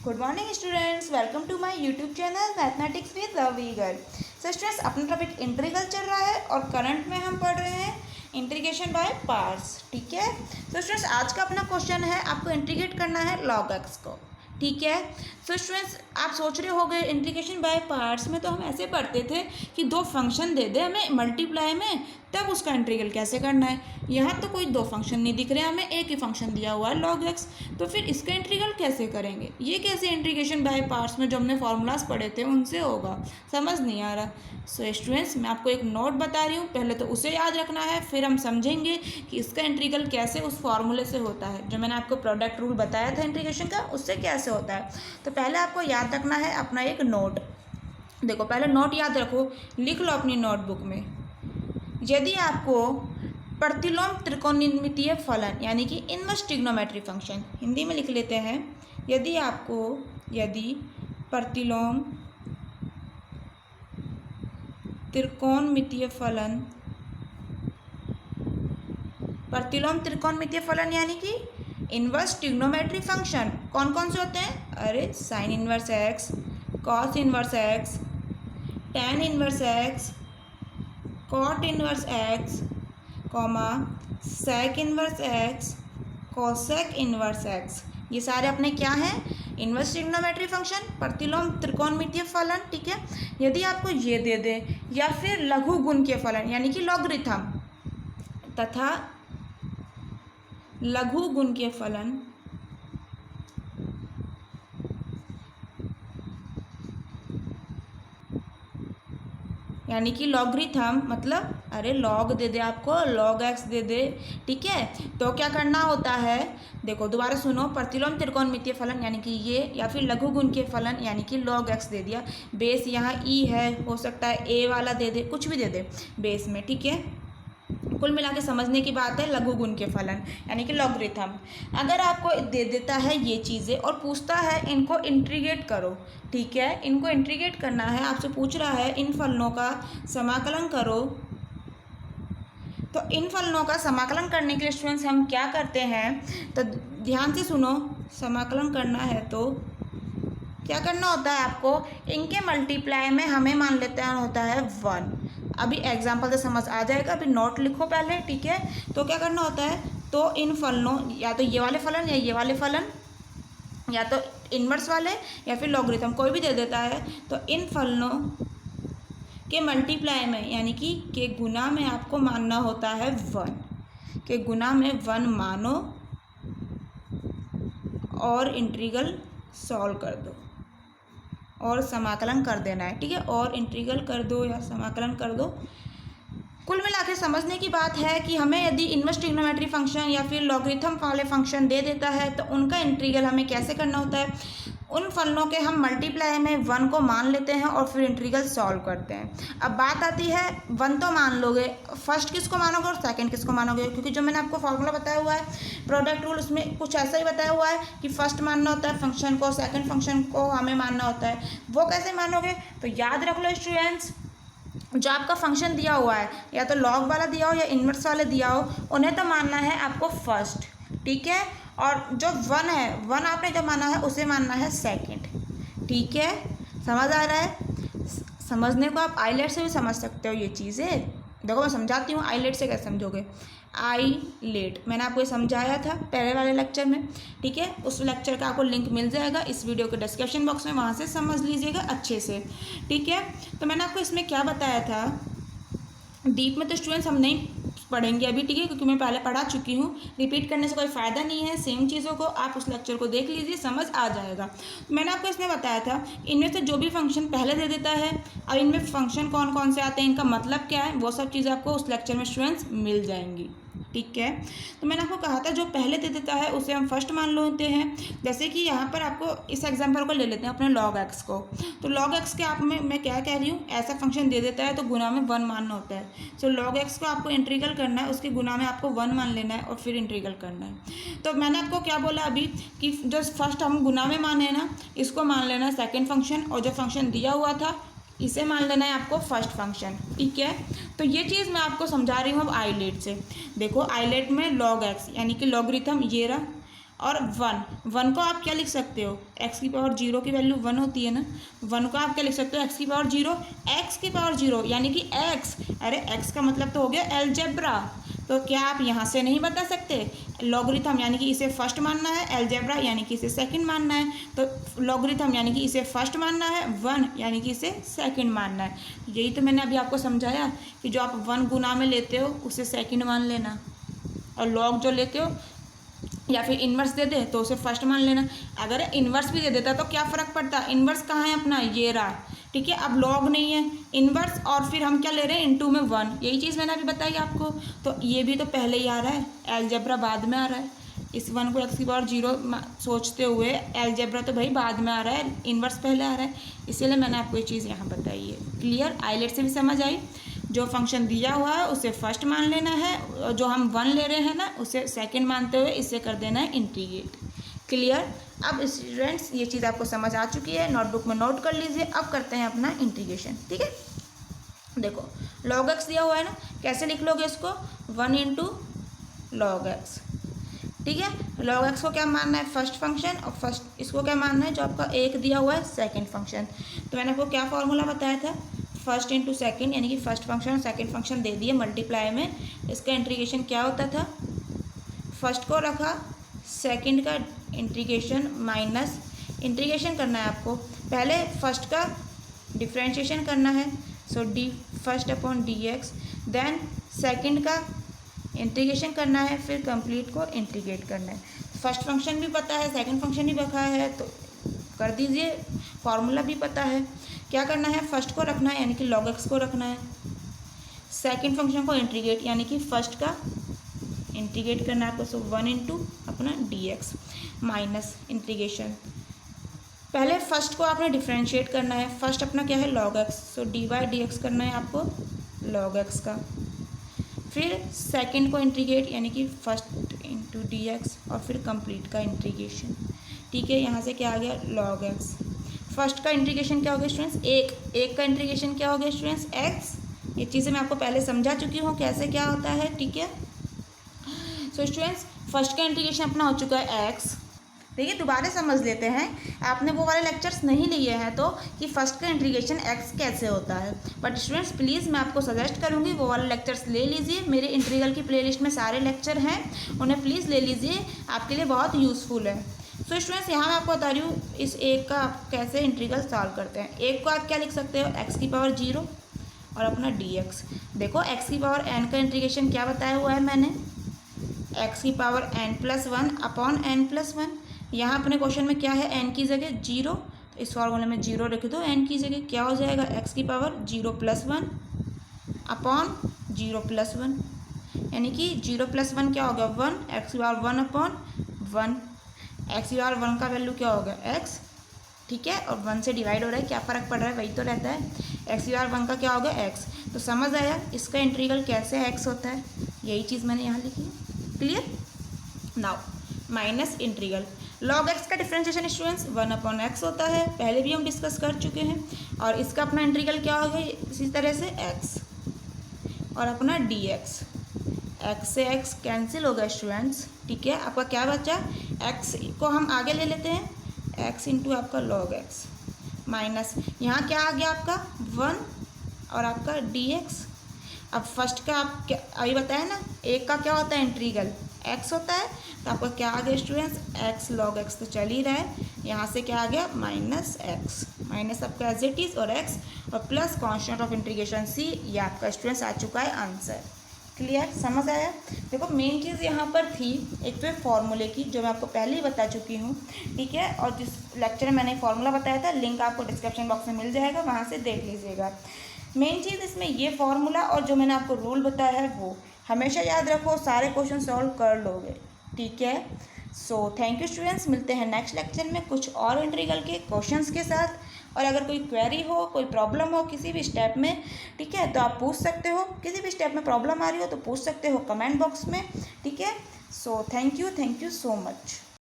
Good morning students, welcome to my YouTube channel mathematics with Ravigar. So students, अपना topic integral चल रहा है और करंट में हम पढ़ रहे हैं इंटीग्रेशन बाय पार्ट्स। ठीक है। तो स्टूडेंट्स, आज का अपना क्वेश्चन है, आपको इंटीग्रेट करना है log x को। ठीक है। सो स्टूडेंट्स, आप सोच रहे होंगे इंटीग्रेशन बाय पार्ट्स में तो हम ऐसे पढ़ते थे कि दो फंक्शन दे दे हमें मल्टीप्लाई में, तब उसका इंटीग्रल कैसे करना है। यहाँ तो कोई दो फंक्शन नहीं दिख रहे, हमें एक ही फंक्शन दिया हुआ है log x, तो फिर इसका इंटीग्रल कैसे करेंगे। ये कैसे इंटीग्रेशन बाय पार्ट्स में जो हमने फॉर्मूलाज पढ़े थे उनसे होगा, समझ नहीं आ रहा। सो स्टूडेंट्स, मैं आपको एक नोट बता रही हूँ, पहले तो उसे याद रखना है, फिर हम समझेंगे कि इसका इंटीग्रल कैसे उस फॉर्मूले से होता है जो मैंने आपको प्रोडक्ट रूल बताया था इंटीग्रेशन का, उससे कैसे होता है। तो पहले आपको याद रखना है अपना एक नोट। देखो, पहले नोट याद रखो, लिख लो अपनी नोटबुक में। यदि आपको प्रतिलोम त्रिकोणमितीय फलन यानी कि इनवर्स ट्रिग्नोमेट्री फंक्शन, हिंदी में लिख लेते हैं, यदि प्रतिलोम त्रिकोणमितीय फलन यानी कि इनवर्स ट्रिग्नोमेट्री फंक्शन कौन कौन से होते हैं। अरे, sine inverse x, cos inverse x, tan inverse x, cot inverse x, comma sec inverse x, cosec inverse x, ये सारे अपने क्या हैं, इनवर्स ट्रिग्नोमेट्री फंक्शन, प्रतिलोम त्रिकोणमितीय फलन। ठीक है। यदि आपको ये दे दे या फिर लघु गुणकीय फलन यानी कि लॉगरिथम तथा लघु गुणकीय फलन यानी कि लॉगरिथम, मतलब अरे लॉग दे दे आपको, log x दे दे। ठीक है। तो क्या करना होता है, देखो दोबारा सुनो, प्रतिलोम त्रिकोणमितीय फलन यानी कि ये, या फिर लघु गुणकीय फलन यानी कि log x दे दिया, बेस यहाँ e है, हो सकता है a वाला दे दे, कुछ भी दे दे बेस में। ठीक है। कुल मिला के समझने की बात है, लघु गुणकीय फलन यानी कि लॉगरिथम। अगर आपको दे देता है ये चीज़ें और पूछता है इनको इंटीग्रेट करो, ठीक है, इनको इंटीग्रेट करना है, आपसे पूछ रहा है इन फलनों का समाकलन करो, तो इन फलनों का समाकलन करने के लिए स्टूडेंट्स हम क्या करते हैं, तो ध्यान से सुनो, समाकलन करना है तो क्या करना होता है आपको, इनके मल्टीप्लाई में हमें मान लेते हैं होता है 1। अभी एग्जाम्पल से समझ आ जाएगा, अभी नोट लिखो पहले। ठीक है। तो क्या करना होता है, तो इन फलनों, या तो ये वाले फलन या ये वाले फलन, या तो इनवर्स वाले या फिर लॉगरिथम, कोई भी दे देता है, तो इन फलनों के मल्टीप्लाई में यानी कि के गुना में आपको मानना होता है 1, के गुना में 1 मानो और इंटीग्रल सॉल्व कर दो और समाकलन कर देना है। ठीक है। और इंटीग्रल कर दो या समाकलन कर दो। कुल मिलाकर समझने की बात है कि हमें यदि इनवर्स ट्रिग्नोमेट्री फंक्शन या फिर लॉगरिथम वाले फंक्शन दे देता है तो उनका इंटीग्रल हमें कैसे करना होता है, उन फलनों के हम मल्टीप्लाई में 1 को मान लेते हैं और फिर इंटीग्रल सॉल्व करते हैं। अब बात आती है, 1 तो मान लोगे, फर्स्ट किसको मानोगे और सेकंड किसको मानोगे, क्योंकि जो मैंने आपको फॉर्मूला बताया हुआ है प्रोडक्ट रूल, उसमें कुछ ऐसा ही बताया हुआ है कि फर्स्ट मानना होता है फंक्शन को, सेकंड फंक्शन को हमें मानना होता है। वो कैसे मानोगे, तो याद रख लो स्टूडेंट्स, जो आपका फंक्शन दिया हुआ है, या तो लॉग वाला दिया हो या इनवर्स वाले दिया हो, उन्हें तो मानना है आपको फर्स्ट। ठीक है। और जो 1 है, 1 आपने जो माना है उसे मानना है सेकंड। ठीक है। समझ आ रहा है। समझने को आप आईलेट से भी समझ सकते हो ये चीज़ें। देखो मैं समझाती हूँ, आईलेट से कैसे समझोगे। आईलेट मैंने आपको ये समझाया था पहले वाले लेक्चर में। ठीक है। उस लेक्चर का आपको लिंक मिल जाएगा इस वीडियो के डिस्क्रिप्शन बॉक्स में, वहाँ से समझ लीजिएगा अच्छे से। ठीक है। तो मैंने आपको इसमें क्या बताया था, डीप में तो स्टूडेंट्स हम नहीं पढ़ेंगे अभी। ठीक है। क्योंकि मैं पहले पढ़ा चुकी हूँ, रिपीट करने से कोई फ़ायदा नहीं है, सेम चीज़ों को आप उस लेक्चर को देख लीजिए, समझ आ जाएगा। मैंने आपको इसमें बताया था, इनमें से जो भी फंक्शन पहले दे देता है, अब इनमें फंक्शन कौन कौन से आते हैं, इनका मतलब क्या है, वो सब चीज़ें आपको उस लेक्चर में स्टूडेंट्स मिल जाएंगी। ठीक है। तो मैंने आपको कहा था जो पहले दे देता है उसे हम फर्स्ट मान लेते हैं। जैसे कि यहाँ पर आपको इस एग्जाम्पल को ले लेते हैं अपने log x को, तो log x के आप में मैं क्या कह रही हूँ, ऐसा फंक्शन दे देता है तो गुना में 1 मानना होता है। सो log x को आपको इंटीग्रल करना है, उसके गुना में आपको 1 मान लेना है और फिर इंटीग्रल करना है। तो मैंने आपको क्या बोला अभी कि जो फर्स्ट हम गुना में माने ना, इसको मान लेना है सेकेंड फंक्शन, और जो फंक्शन दिया हुआ था इसे मान लेना है आपको फर्स्ट फंक्शन। ठीक है। तो ये चीज़ मैं आपको समझा रही हूँ अब आईलेट से। देखो आईलेट में log x यानी कि लॉगरिथम ये रहा, और 1 को आप क्या लिख सकते हो, x की पावर 0 की वैल्यू 1 होती है ना, 1 को आप क्या लिख सकते हो, x की पावर 0, x की पावर 0 यानी कि x, अरे x का मतलब तो हो गया अलजेब्रा, तो क्या आप यहाँ से नहीं बता सकते, लॉगरिथम यानी कि इसे फर्स्ट मानना है, अलजेब्रा यानी कि इसे सेकंड मानना है, तो लॉगरिथम यानी कि इसे फर्स्ट मानना है, 1 यानी कि इसे सेकंड मानना है। यही तो मैंने अभी आपको समझाया कि जो आप 1 गुना में लेते हो उसे सेकंड मान लेना, और लॉग जो लेते हो या फिर इन्वर्स दे दे तो उसे फर्स्ट मान लेना। अगर इन्वर्स भी दे देता तो क्या फ़र्क पड़ता, इन्वर्स कहाँ है अपना, ये रहा, ठीक है। अब लॉग नहीं है, इन्वर्स, और फिर हम क्या ले रहे हैं, इनटू में 1, यही चीज़ मैंने अभी बताई आपको। तो ये भी तो पहले ही आ रहा है, अलजेब्रा बाद में आ रहा है। इस 1 को x की पावर 0 सोचते हुए अलजेब्रा तो भाई बाद में आ रहा है, इन्वर्स पहले आ रहा है, इसीलिए मैंने आपको ये चीज़ यहाँ बताई है। क्लियर, आइलेट से भी समझ आई। जो फंक्शन दिया हुआ है उसे फर्स्ट मान लेना है, जो हम 1 ले रहे हैं ना उसे सेकंड मानते हुए इसे कर देना है इंटीग्रेट। क्लियर। अब स्टूडेंट्स ये चीज़ आपको समझ आ चुकी है, नोटबुक में नोट कर लीजिए। अब करते हैं अपना इंटीग्रेशन, ठीक है। देखो log x दिया हुआ है ना, कैसे लिख लोगे इसको, 1 इंटू log x, ठीक है। log x को क्या मानना है, फर्स्ट फंक्शन, और फर्स्ट इसको क्या मानना है, जो आपका एक दिया हुआ है सेकंड फंक्शन। तो मैंने आपको क्या फॉर्मूला बताया था, फर्स्ट इंटू सेकेंड, यानी कि फर्स्ट फंक्शन और सेकेंड फंक्शन दे दिए मल्टीप्लाई में, इसका इंटीग्रेशन क्या होता था, फर्स्ट को रखा, सेकंड का इंटीग्रेशन माइनस, इंटीग्रेशन करना है आपको, पहले फर्स्ट का डिफ्रेंशिएशन करना है, so D first upon D X, then second का इंटीग्रेशन करना है, फिर कंप्लीट को इंटीग्रेट करना है। फर्स्ट फंक्शन भी पता है, सेकंड फंक्शन भी पता है, तो कर दीजिए, फॉर्मूला भी पता है। क्या करना है, फर्स्ट को रखना है यानी कि log x को रखना है, सेकंड फंक्शन को इंटीग्रेट यानी कि फर्स्ट का इंटीग्रेट करना है आपको, सो 1 इंटू अपना dx माइनस इंटीग्रेशन, पहले फर्स्ट को आपने डिफ्रेंशिएट करना है, फर्स्ट अपना क्या है log x, सो dy/dx करना है आपको log x का, फिर सेकंड को इंटीग्रेट यानी कि फर्स्ट इंटू dx, और फिर कंप्लीट का इंटीग्रेशन, ठीक है। यहाँ से क्या आ गया log x, फर्स्ट का इंटीग्रेशन क्या हो गया स्टूडेंट्स, एक का इंटीग्रेशन क्या हो गया स्टूडेंट्स, x। ये चीज़ें मैं आपको पहले समझा चुकी हूँ कैसे क्या होता है, ठीक है। सो स्टूडेंट्स फर्स्ट का इंटीग्रेशन अपना हो चुका है x, देखिए दोबारा समझ लेते हैं, आपने वो वाले लेक्चर्स नहीं लिए हैं तो कि फर्स्ट का इंटीग्रेशन x कैसे होता है, बट स्टूडेंट्स प्लीज़ मैं आपको सजेस्ट करूँगी वो वाले लेक्चर्स ले लीजिए, मेरे इंटीग्रल की प्लेलिस्ट में सारे लेक्चर हैं, उन्हें प्लीज़ ले लीजिए, आपके लिए बहुत यूज़फुल है। सो स्टूडेंट्स यहाँ मैं आपको बता रही हूँ इस एक का आप कैसे इंटीग्रल सॉल्व करते हैं। एक को आप क्या लिख सकते हो, x की पावर 0 और अपना dx। देखो x की पावर n का इंटीग्रेशन क्या बताया हुआ है मैंने, x की पावर n+1 अपॉन n+1। यहाँ अपने क्वेश्चन में क्या है, n की जगह 0, तो इस फॉर्मूले में 0 रख दो, n की जगह क्या हो जाएगा, x की पावर 0+1 अपॉन 0+1, यानी कि 0+1 क्या होगा 1, x की पावर 1 अपॉन 1, एक्स की पावर 1 का वैल्यू क्या होगा x, ठीक है, और 1 से डिवाइड हो रहा है, क्या फ़र्क पड़ रहा है, वही तो रहता है, एक्स की पावर 1 का क्या होगा x। तो समझ आया इसका इंटीग्रल कैसे x होता है, यही चीज़ मैंने यहाँ लिखी है। Clear. Now minus integral log x का डिफ्रेंशिएशन स्टूडेंट्स 1/x होता है, पहले भी हम डिस्कस कर चुके हैं, और इसका अपना इंटीग्रल क्या होगा इसी तरह से x और अपना dx, x से x कैंसिल होगा स्टूडेंट्स, ठीक है। आपका क्या बचा, x को हम आगे ले लेते हैं, x इंटू आपका log x माइनस यहाँ क्या आ गया आपका 1 और आपका dx। अब फर्स्ट का आप क्या अभी बताया ना, एक का क्या होता है इंटीग्रल x होता है, तो आपका क्या आ गया स्टूडेंट्स x log x तो चल ही रहा है, यहाँ से क्या आ गया माइनस x, माइनस आपका एज इट इज़ और x और plus constant of integration c, ये आपका स्टूडेंट्स आ चुका है आंसर। क्लियर, समझ आया। देखो मेन चीज़ यहाँ पर थी एक तो फॉर्मूले की, जो मैं आपको पहले ही बता चुकी हूँ, ठीक है, और जिस लेक्चर में मैंने फॉर्मूला बताया था लिंक आपको डिस्क्रिप्शन बॉक्स में मिल जाएगा, वहाँ से देख लीजिएगा। मेन चीज़ इसमें ये फॉर्मूला और जो मैंने आपको रूल बताया है वो हमेशा याद रखो, सारे क्वेश्चन सॉल्व कर लोगे, ठीक है। सो थैंक यू स्टूडेंट्स, मिलते हैं नेक्स्ट लेक्चर में कुछ और इंटीग्रल के क्वेश्चंस के साथ, और अगर कोई क्वेरी हो, कोई प्रॉब्लम हो किसी भी स्टेप में, ठीक है, तो आप पूछ सकते हो, किसी भी स्टेप में प्रॉब्लम आ रही हो तो पूछ सकते हो कमेंट बॉक्स में, ठीक है। So thank you so much.